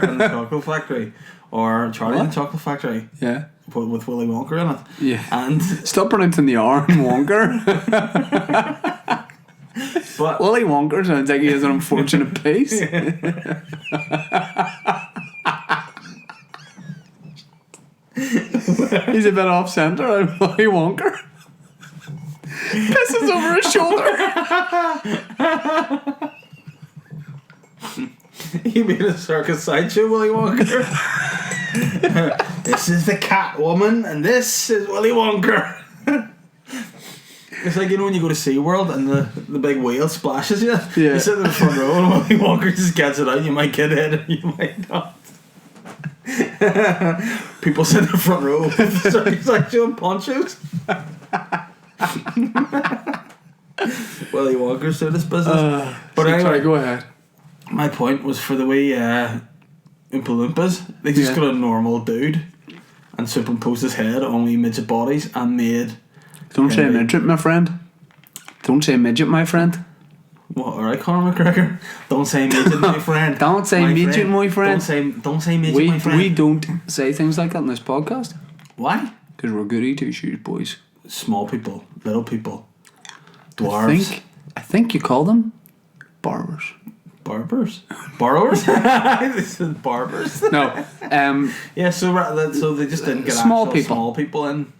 and the Chocolate Factory, or Charlie and the Chocolate Factory. Yeah. With Willy Wonker in it. Yeah. And stop pronouncing the R in Wonker. But Willy Wonker sounds like he has an unfortunate piece. He's a bit off centre. I'm Willy Wonker. Pisses over his shoulder. You mean a circus sideshow, Willy Wonker? This is the cat woman, and this is Willy Wonker. It's like, when you go to SeaWorld and the big whale splashes you. Yeah. You sit in the front row and Willy Wonker just gets it out. You might get it, and you might not. People sit in the front row with circus sideshow and ponchos. Willy Wonker's doing this business. But anyway, sorry, go ahead. My point was for the way Oompa Loompas, they just got a normal dude and superimposed his head on wee midget bodies and made. Don't say midget, my friend. Don't say midget, my friend. What? Alright, Conor McGregor. Don't say midget, my friend. Don't say midget, my friend. Don't say midget, my friend. We don't say things like that in this podcast. Why? Because we're goody two shoes boys. Small people, little people, dwarves. I think you call them barbers. Barbers? Borrowers? This is barbers. No. Yeah. So they just didn't get small people. Small people in.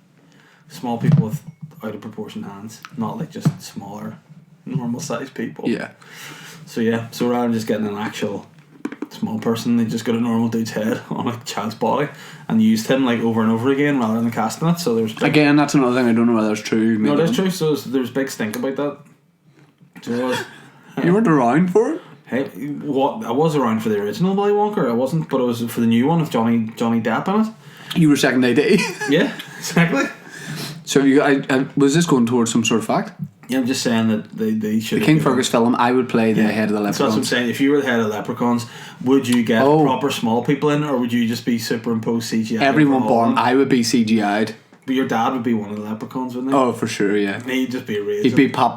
Small people with out of proportion hands, not like just smaller, normal sized people. Yeah. So rather than just getting an actual small person, they just got a normal dude's head on a child's body and used him like over and over again rather than casting it. So there's again, that's another thing I don't know whether it's true. No, that's true. So there's big stink about that. So there was. You weren't around for it? Hey, what? I was around for the original Willy Wonker. I wasn't, but it was for the new one with Johnny Depp in it. You were second AD. Yeah, exactly. So was this going towards some sort of fact? Yeah, I'm just saying that they should. The King Fergus film, I would play the head of the So Leprechauns. that's what I'm saying. If you were the head of the Leprechauns, would you get proper small people in, or would you just be superimposed CGI? Everyone born, I would be CGI'd. But your dad would be one of the Leprechauns, wouldn't he? Oh, for sure, yeah. He'd just be a raisin.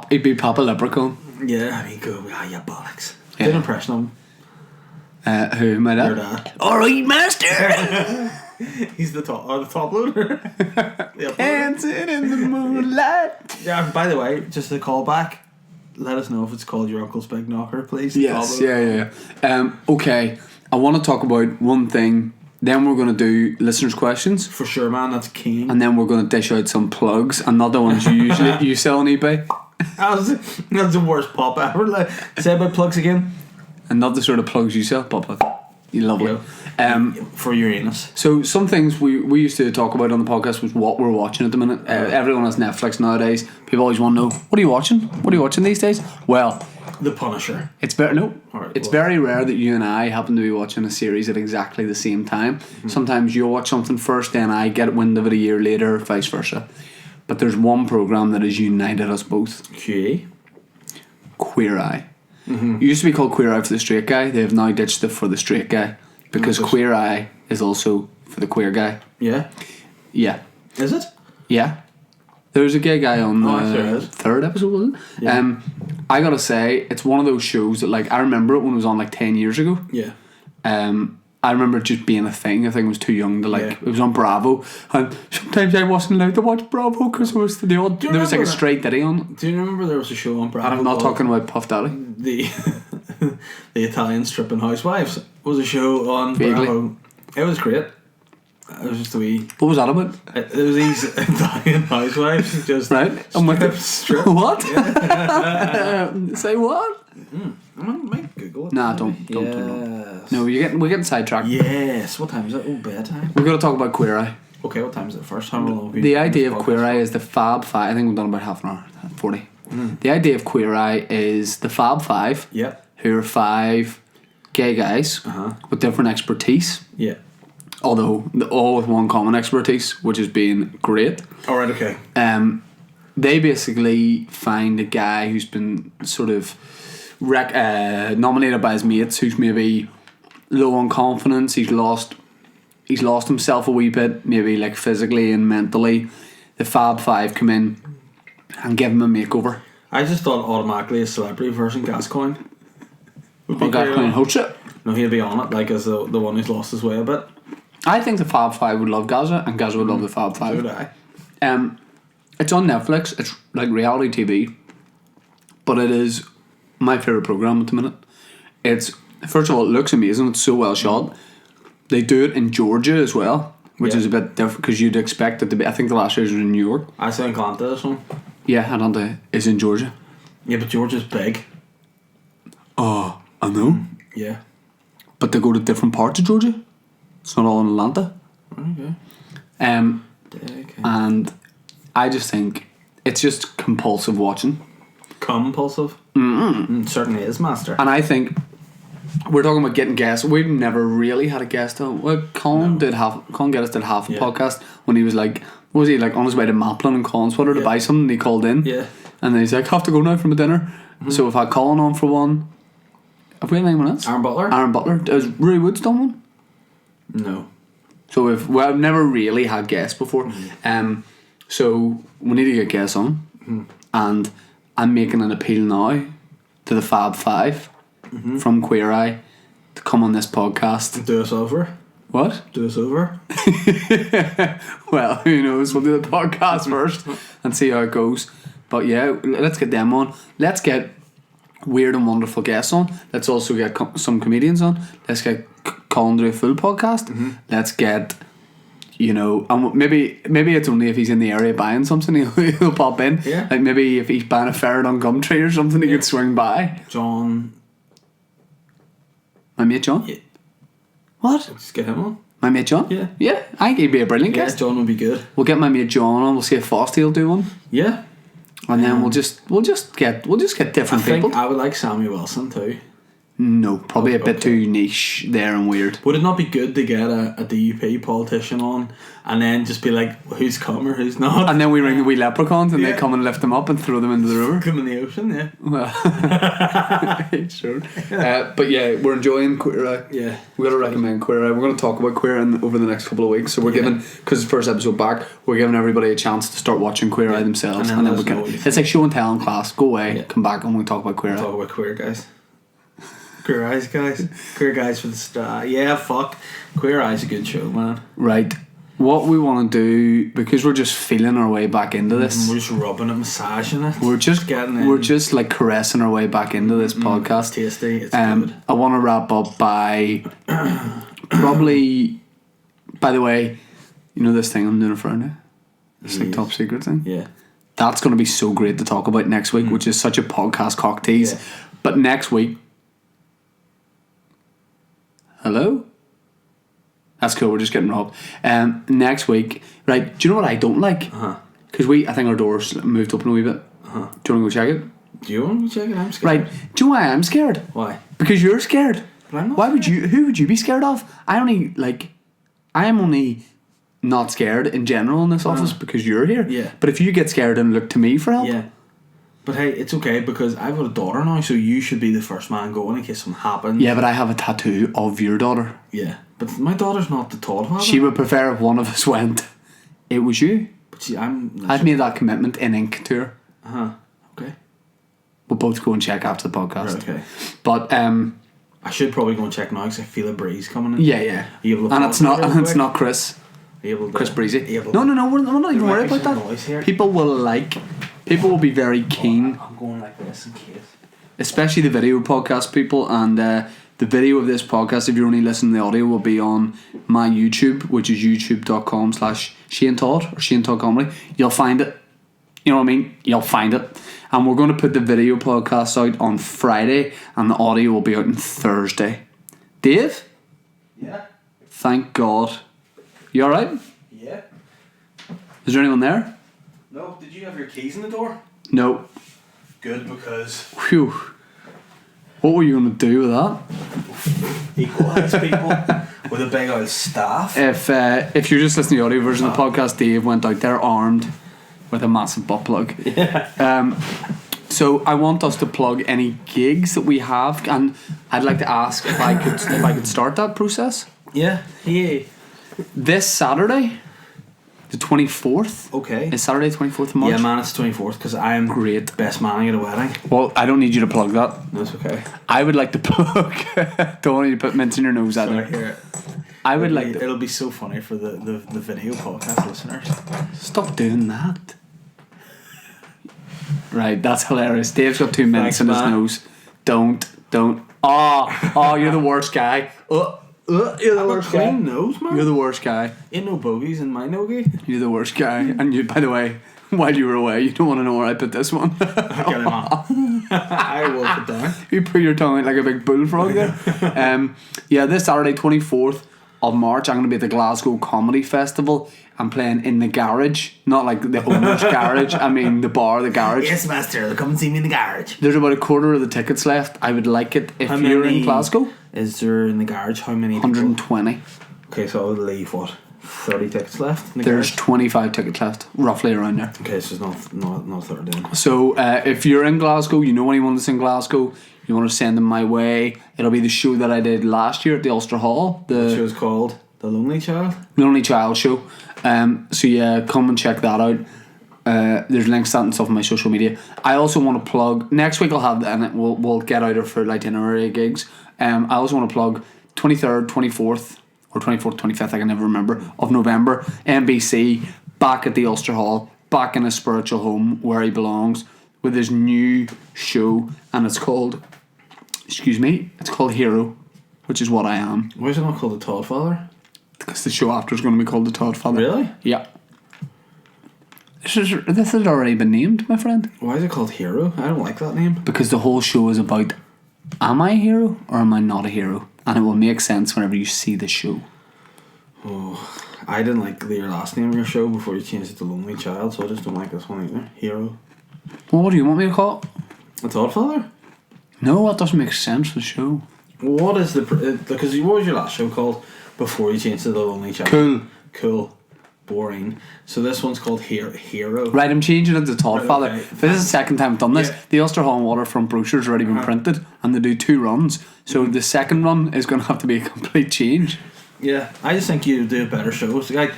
He'd be Papa Leprechaun. Yeah, I mean, go, yeah, bollocks. Yeah. Good impression of him. Who, my dad? Your dad. Alright, master! He's the top loader. Dancing in the moonlight. Yeah, by the way, just a callback. Let us know if it's called Your Uncle's Big Knocker, please. Yes, yeah. Okay, I want to talk about one thing. Then we're going to do listeners' questions. For sure, man, that's key. And then we're going to dish out some plugs. Another ones you sell on eBay. That's the worst pop ever. Like, say about plugs again. Another sort of plugs you sell, pop plug. You lovely. For Uranus. So some things we used to talk about on the podcast was what we're watching at the minute. Everyone has Netflix nowadays. People always want to know, what are you watching? What are you watching these days? Well, The Punisher. It's very rare that you and I happen to be watching a series at exactly the same time. Mm-hmm. Sometimes you'll watch something first, then I get wind of it a year later, vice versa. But there's one program that has united us both. Queer Eye. Mm-hmm. It used to be called Queer Eye for the Straight Guy. They have now ditched it for the Straight Guy because Queer Eye is also for the queer guy. Yeah. Is it? Yeah. There was a gay guy on the third episode, wasn't it? Yeah. I gotta say, it's one of those shows that, like, I remember it when it was on like 10 years ago. Yeah. I remember it just being a thing. I think I was too young to it was on Bravo, and sometimes I wasn't allowed to watch Bravo because it was there was like a straight daddy on it. Do you remember there was a show on Bravo? And I'm not talking about Puff Daddy. The Italian Stripping Housewives was a show on Bravo. It was great. It was just a wee. What was that about? It was these Italian housewives just right. Strip. What? Say what? I might Google it. Nah, don't. No, we're getting sidetracked. Yes. What time is it? Oh, bedtime. We're gonna talk about Queer Eye. Okay, what time is it first? How long? The idea of Queer Eye is the Fab Five. I think we've done about half an hour, 40. The idea of Queer Eye is the Fab Five. Yeah. Who are 5 gay guys with different expertise. Yeah. Although all with one common expertise, which has been great. All right. Okay. They basically find a guy who's been sort of nominated by his mates, who's maybe low on confidence. He's lost himself a wee bit, maybe like physically and mentally. The Fab Five come in and give him a makeover. I just thought automatically a celebrity version Gascoigne. Gascoigne hosts it. No, he'll be on it, like as the one who's lost his way a bit. I think the Fab Five would love Gaza, and Gaza would love the Fab Five. So would I. It's on Netflix. It's like reality TV, but it is my favourite program at the minute. It's, first of all, it looks amazing. It's so well shot. They do it in Georgia as well, which is a bit different because you'd expect it to be. I think the last series was in New York. I think Atlanta this one. Yeah, Atlanta is in Georgia. Yeah, but Georgia's big. Oh, I know. Yeah. But they go to different parts of Georgia. It's not all in Atlanta. Okay. And I just think it's just compulsive watching. Compulsive? Certainly is, master. And I think we're talking about getting guests. We've never really had a guest on. Well, Colin did half a podcast when he was like, what was he, like on his way to Maplin and Collinswater to buy something, and he called in. Yeah. And then he's like, have to go now for my dinner. So we've had Colin on for one. Have we had anyone else? Aaron Butler. Has Roy Woods done one? No. So we've never really had guests before. So we need to get guests on. And I'm making an appeal now to the Fab Five from Queer Eye to come on this podcast. Do us over. What? Do us over. Well, who knows? We'll do the podcast first and see how it goes. But yeah, let's get them on. Let's get weird and wonderful guests on. Let's also get some comedians on. Let's get Colin to do a full podcast. Let's get, and maybe it's only if he's in the area buying something he'll pop in. Yeah. Like maybe if he's buying a ferret on Gumtree or something, he could swing by. John. My mate John? Yeah. What? Just get him on. My mate John? Yeah. Yeah, I think he'd be a brilliant guest. John would be good. We'll get my mate John on. We'll see if Frosty will do one. Yeah. And then we'll just get different people. I would like Sammy Wilson too. No, probably a bit too niche there and weird. Would it not be good to get a DUP politician on and then just be like, who's come or who's not? And then we ring the wee leprechauns and they come and lift them up and throw them into the river. Come in the ocean, yeah. Well, sure. But yeah, we're enjoying Queer Eye. Yeah. We're going to recommend Queer Eye. We're going to talk about Queer Eye over the next couple of weeks. So we're giving, because it's the first episode back, we're giving everybody a chance to start watching Queer Eye themselves. And then we can. It's like show and tell in class. Go away, come back, and we'll talk about Queer Eye. Talk about Queer Guys. Queer Eyes, guys. Queer Guys for the star. Yeah, fuck. Queer Eye's a good show, man. Right. What we want to do, because we're just feeling our way back into this. We're just rubbing it, massaging it. We're just getting in. We're just like caressing our way back into this podcast. It's tasty. It's good. I want to wrap up by probably. By the way, you know this thing I'm doing for now? This like top secret thing? Yeah. That's going to be so great to talk about next week, which is such a podcast cock tease. Yeah. But next week. Hello? That's cool, we're just getting robbed. Next week, right, do you know what I don't like? Because I think our door's moved open a wee bit. Do you want to go check it? Do you want to go check it? I'm scared. Right, do you know why I'm scared? Why? Because you're scared. But I'm not who scared. would you be scared of? I am only not scared in general in this office because you're here. Yeah. But if you get scared and look to me for help. Yeah. But hey, it's okay because I've got a daughter now, so you should be the first man going in case something happens. Yeah, but I have a tattoo of your daughter. Yeah. But my daughter's not the Todd father. She would prefer if one of us went. It was you. But see, I've made that commitment in ink to her. Okay. We'll both go and check after the podcast. Right, okay. But I should probably go and check now because I feel a breeze coming in. Yeah. And it's not Chris. Chris Breezy. No, we're not even worried about that. People will be very keen. I'm going like this in case. Especially the video podcast people, and the video of this podcast, if you're only listening to the audio, will be on my YouTube, which is youtube.com/Shane Todd or Shane Todd Comedy. You'll find it. You know what I mean? You'll find it. And we're going to put the video podcast out on Friday, and the audio will be out on Thursday. Dave? Yeah. Thank God. You alright? Yeah. Is there anyone there? No. Did you have your keys in the door? No. Good, because... Phew. What were you going to do with that? Equalise people with a big old staff. If you're just listening to the audio version of the podcast, Dave went out there armed with a massive butt plug. Yeah. So I want us to plug any gigs that we have, and I'd like to ask if I could start that process. Yeah. Yeah. This Saturday, the 24th. Okay. Is Saturday 24th of March? Yeah, man, it's 24th because I am great best man at a wedding. Well, I don't need you to plug that. That's okay. I would like to plug. Don't want you to put mints in your nose either. Here. I would like to. It'll be so funny for the video podcast listeners. Stop doing that. Right, that's hilarious. Dave's got 2 minutes in his nose. Don't. Oh, you're the worst guy. You're the worst guy. Clean nose, man. You're the worst guy. Ain't no bogies in my nogie. You're the worst guy. And you, by the way, while you were away, you don't want to know where I put this one. Get him on. I will put down. You put your tongue out like a big bullfrog there. Yeah, this Saturday, 24th of March, I'm going to be at the Glasgow Comedy Festival. I'm playing in the garage, not like the owner's garage. I mean the bar, the garage. Yes, master. Come and see me in the garage. There's about a quarter of the tickets left. I would like it if you're in Glasgow. Is there in the garage? How many? 120. People? Okay, so I'll leave 30 tickets left. There's 25 tickets left, roughly around there. Okay, so it's not 30 then. So if you're in Glasgow, you know anyone that's in Glasgow, you want to send them my way. It'll be the show that I did last year at the Ulster Hall. The show's called The Lonely Child. Lonely Child show. So yeah, come and check that out. There's links to that and stuff on my social media. I also want to plug next week. I'll have and we'll get out our full itinerary gigs. I also want to plug 23rd, 24th, or 24th, 25th. I can never remember of November. NBC back at the Ulster Hall, back in his spiritual home where he belongs with his new show, and it's called Hero, which is what I am. Why is it not called The Todd Father? Because the show after is going to be called The Todd Father. Really? Yeah. This has already been named, my friend. Why is it called Hero? I don't like that name. Because the whole show is about, am I a hero or am I not a hero? And it will make sense whenever you see the show. Oh, I didn't like your last name of your show before you changed it to Lonely Child, so I just don't like this one either. Hero. Well, what do you want me to call it? The Todd Father? No, that doesn't make sense for the show. What is because what was your last show called before you changed to the Lonely Child? Cool. Boring. So this one's called Hero. Right, I'm changing it to Todd Right, Father. okay. This is the second time I've done this. Yeah. The Ulster Hall and Waterfront brochure's already been printed, and they do 2 runs. So the second run is going to have to be a complete change. Yeah, I just think you do a better show. It's like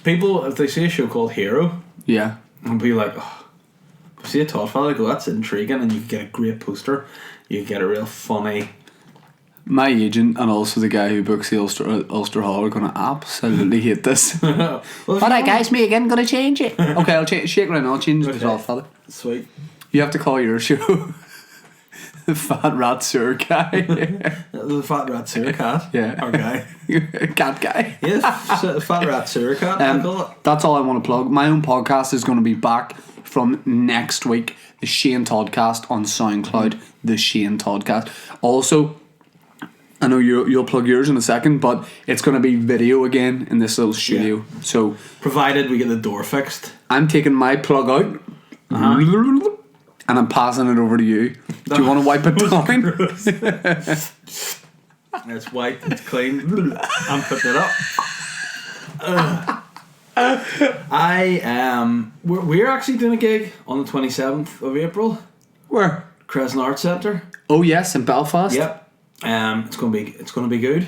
people, if they see a show called Hero, Yeah. and be like, oh, see a Todd Father, go, that's intriguing, and you can get a great poster. You can get a real funny. My agent and also the guy who books the Ulster Hall are going to absolutely hate this. Well, Alright guys, me again, going to change it. Okay, I'll shake right now, I'll change it to Todd Father. Sweet. You have to call your show the Fat Rat Sewer Guy. The Fat Rat Sewer Cat. Yeah. Our guy. Cat Guy. Yes, Fat Rat Sewer Cat. I call it. That's all I want to plug. My own podcast is going to be back from next week. The Shane Toddcast on SoundCloud. The Shane Toddcast. Also, I know you'll plug yours in a second, but it's going to be video again in this little studio. Yeah. So, provided we get the door fixed. I'm taking my plug out and I'm passing it over to you. Do you want to wipe it down? It's white, it's clean. I'm putting it up. I am. We're actually doing a gig on the 27th of April. Where? Crescent Arts Centre. Oh yes, in Belfast. Yep. It's gonna be good.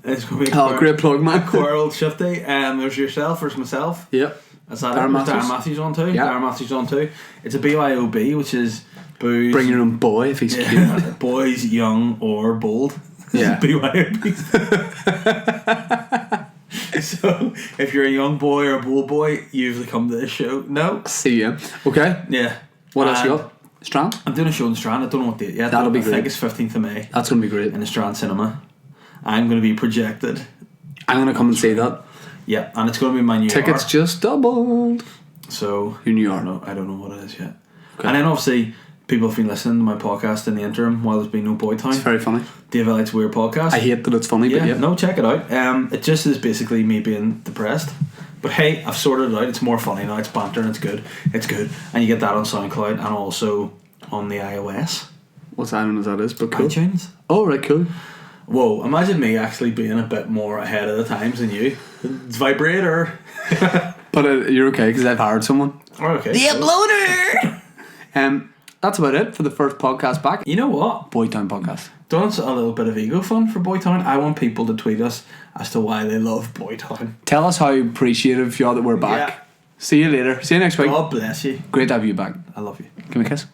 It's gonna be Great plug, man. World Shifty. There's yourself. There's myself. Yep. Is that Darren it? Darren Matthews on too. Yeah. Darren Matthews on too. It's a BYOB, which is booze. Bring your own boy if he's cute. Boys, young or bold. Yeah. BYOB. So if you're a young boy or a bold boy, you usually come to this show. No. See ya. Okay. Yeah. What else you got? Strand? I'm doing a show in Strand. I don't know what date yet. That'll be I great. think it's 15th of May That's going to be great. in the Strand Cinema. I'm going to be projected. I'm going to come and see that. Yeah, and it's going to be my new Tickets just doubled. So Your New York. I don't know what it is yet. Okay. And then obviously people have been listening to my podcast in the interim while there's been no Boytown. It's very funny. Dave Elliott's Weird Podcast. I hate that it's funny, Yeah, but yeah. no, check it out. It just is basically me being depressed. But hey, I've sorted it out. It's more funny now. It's banter and it's good. It's good. And you get that on SoundCloud and also on the iOS. What's I don't know what that is, but cool. iTunes. Oh, right, cool. Whoa, imagine me actually being a bit more ahead of the times than you. It's vibrator. But you're okay because I've hired someone. Oh, okay. The uploader! That's about it for the first podcast back. You know what? Boytown podcast. Done a little bit of ego fun for Boytown. I want people to tweet us as to why they love Boytown. Tell us how appreciative you are that we're back. Yeah. See you later. See you next week. God bless you. Great to have you back. I love you. Give me a kiss.